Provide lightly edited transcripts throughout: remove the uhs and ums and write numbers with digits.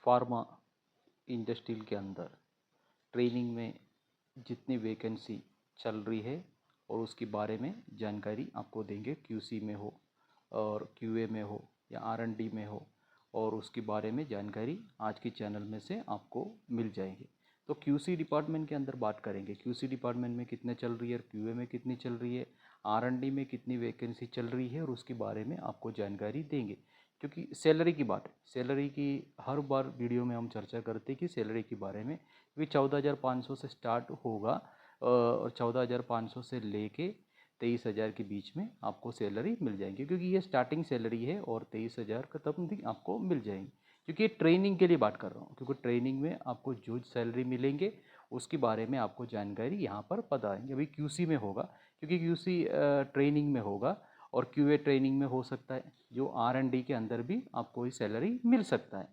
Pharma industry के अंदर training में जितनी वैकेंसी चल रही है और उसके बारे में जानकारी आपको देंगे। क्यूसी में हो और क्यूए में हो या आरएनडी में हो, और उसके बारे में जानकारी आज के चैनल में से आपको मिल जाएगी। तो क्यूसी डिपार्टमेंट के अंदर बात करेंगे, क्यूसी डिपार्टमेंट में कितने चल रही है और क्यूए में कितनी चल रही है, आरएनडी में कितनी वैकेंसी चल रही है, और उसके बारे में आपको जानकारी देंगे। क्योंकि सैलरी की बात है, सैलरी की हर बार वीडियो में हम चर्चा करते हैं कि सैलरी के बारे में भी 14,500 से स्टार्ट होगा और 14,500 से लेके 23,000 के बीच में आपको सैलरी मिल जाएंगी, क्योंकि ये स्टार्टिंग सैलरी है और 23,000 का तब भी आपको मिल जाएंगी। क्योंकि ये ट्रेनिंग के लिए बात कर रहा हूँ, क्योंकि ट्रेनिंग में आपको जो सैलरी मिलेंगे उसके बारे में आपको जानकारी यहाँ पर बताएंगे। अभी क्यूसी में होगा, क्योंकि क्यूसी ट्रेनिंग में होगा, और क्यूए ट्रेनिंग में हो सकता है, जो आरएनडी के अंदर भी आपको ये सैलरी मिल सकता है।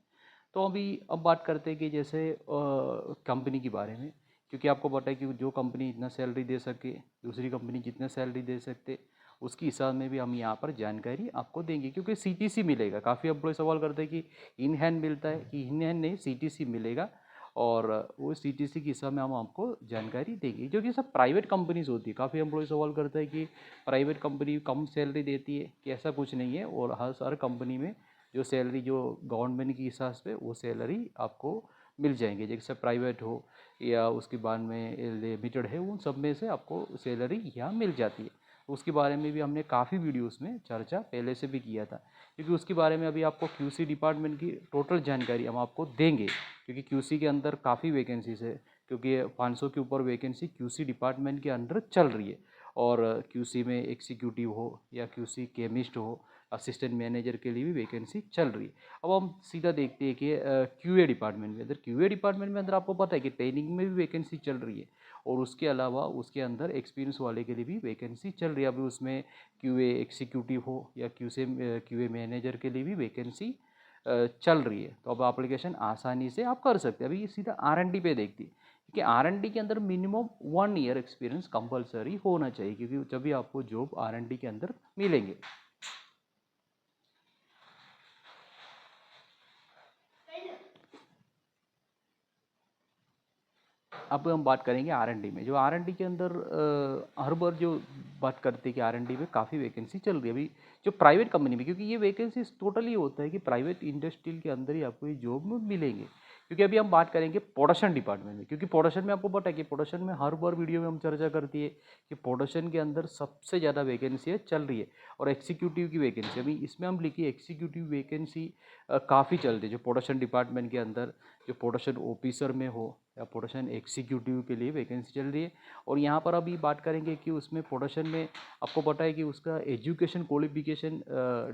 तो अब बात करते हैं कि जैसे कंपनी के बारे में, क्योंकि आपको पता है कि जो कंपनी इतना सैलरी दे सके, दूसरी कंपनी जितना सैलरी दे सकते, उसके हिसाब में भी हम यहाँ पर जानकारी आपको देंगे। क्योंकि सीटीसी मिलेगा, काफ़ी एम्प्लॉय सवाल करते हैं कि इन हैंड मिलता है, कि इन हैंड नहीं, सीटीसी मिलेगा, और वो सीटीसी के हिसाब में हम आपको जानकारी देंगे। जो कि सब प्राइवेट कंपनीज होती है, काफ़ी एम्प्लॉय सवाल करते हैं कि प्राइवेट कंपनी कम सैलरी देती है, कि ऐसा कुछ नहीं है। और हर कंपनी में जो सैलरी जो गवर्नमेंट के हिसाब से वो सैलरी आपको मिल जाएंगे। जैसे प्राइवेट हो या उसके बाद में लिमिटेड है, उन सब में से आपको सैलरी यहाँ मिल जाती है। उसके बारे में भी हमने काफ़ी वीडियोस में चर्चा पहले से भी किया था, क्योंकि उसके बारे में अभी आपको क्यूसी डिपार्टमेंट की टोटल जानकारी हम आपको देंगे। क्योंकि क्यूसी के अंदर काफ़ी वैकेंसीज है, क्योंकि 500 के ऊपर वैकेंसी क्यूसी डिपार्टमेंट के अंदर चल रही है। और क्यूसी में एग्जीक्यूटिव हो या क्यूसी केमिस्ट हो, असिस्टेंट मैनेजर के लिए भी वैकेंसी चल रही है। अब हम सीधा देखते हैं कि क्यूए डिपार्टमेंट में अंदर, क्यूए डिपार्टमेंट में अंदर आपको पता है कि ट्रेनिंग में भी वैकेंसी चल रही है, और उसके अलावा उसके अंदर एक्सपीरियंस वाले के लिए भी वैकेंसी चल रही है। अभी उसमें क्यूए एग्जीक्यूटिव हो या क्यूए मैनेजर के लिए भी वैकेंसी चल रही है। तो अब एप्लीकेशन आसानी से आप कर सकते हैं। अभी सीधा आरएनडी पे देखती है कि आरएनडी के अंदर मिनिमम 1 ईयर एक्सपीरियंस कंपलसरी होना चाहिए, क्योंकि तभी आपको जॉब आरएनडी के अंदर मिलेंगे। अब हम बात करेंगे आरएनडी में। जो आरएनडी के अंदर हर बार जो बात करते हैं कि आरएनडी में काफ़ी वैकेंसी चल रही है अभी जो प्राइवेट कंपनी में, क्योंकि ये वैकेंसी टोटली होता है कि प्राइवेट इंडस्ट्री के अंदर ही आपको ये जॉब मिलेंगे। क्योंकि अभी हम बात करेंगे प्रोडक्शन डिपार्टमेंट में, क्योंकि प्रोडक्शन में आपको पता है कि प्रोडक्शन में हर बार वीडियो में हम चर्चा करती है कि प्रोडक्शन के अंदर सबसे ज़्यादा वैकेंसी चल रही है। और एग्जीक्यूटिव की वैकेंसी अभी इसमें हम लिखिए, एग्जीक्यूटिव वैकेंसी काफ़ी चल रही है जो प्रोडक्शन डिपार्टमेंट के अंदर, जो प्रोडक्शन ऑफिसर में हो या प्रोडक्शन एग्जीक्यूटिव के लिए वैकेंसी चल रही है। और यहाँ पर अभी बात करेंगे कि उसमें प्रोडक्शन में आपको पता है कि उसका education qualification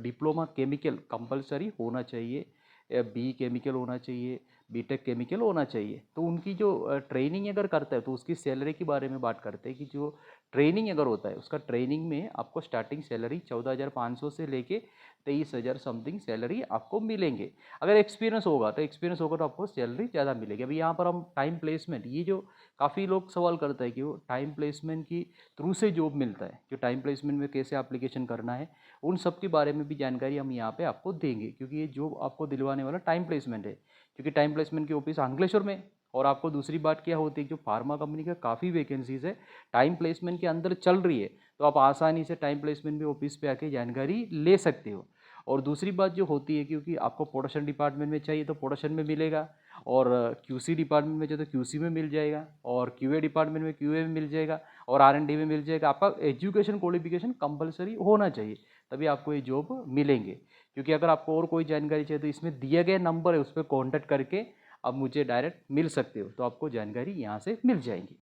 diploma chemical compulsory होना चाहिए, या बी केमिकल होना चाहिए, बीटेक केमिकल होना चाहिए। तो उनकी जो ट्रेनिंग अगर करता है तो उसकी सैलरी के बारे में बात करते हैं कि जो ट्रेनिंग अगर होता है उसका ट्रेनिंग में आपको स्टार्टिंग सैलरी 14,500 से लेके 23,000 समथिंग सैलरी आपको मिलेंगे। अगर एक्सपीरियंस होगा तो आपको सैलरी ज़्यादा मिलेगी। अभी यहाँ पर हम टाइम प्लेसमेंट, ये जो काफ़ी लोग सवाल करते हैं कि वो टाइम प्लेसमेंट की थ्रू से जॉब मिलता है, जो टाइम प्लेसमेंट में कैसे एप्लीकेशन करना है, उन सब के बारे में भी जानकारी हम यहाँ पे आपको देंगे। क्योंकि ये जॉब आपको दिलवाने वाला टाइम प्लेसमेंट है, क्योंकि टाइम प्लेसमेंट की ऑफिस अंकलेश्वर में। और आपको दूसरी बात क्या होती है, जो फार्मा कंपनी का काफ़ी वैकेंसीज है टाइम प्लेसमेंट के अंदर चल रही है, तो आप आसानी से टाइम प्लेसमेंट में ऑफिस पे आके जानकारी ले सकते हो। और दूसरी बात जो होती है, क्योंकि आपको प्रोडक्शन डिपार्टमेंट में चाहिए तो प्रोडक्शन में मिलेगा, और क्यूसी डिपार्टमेंट में चाहिए तो क्यूसी में मिल जाएगा, और क्यूए डिपार्टमेंट में क्यूए में मिल जाएगा, और आरएनडी में मिल जाएगा। आपका एजुकेशन क्वालिफिकेशन कंपलसरी होना चाहिए, तभी आपको ये जॉब मिलेंगे। क्योंकि अगर आपको और कोई जानकारी चाहिए तो इसमें दिए गए नंबर है, उस पर कॉन्टैक्ट करके आप मुझे डायरेक्ट मिल सकते हो, तो आपको जानकारी यहाँ से मिल जाएंगी।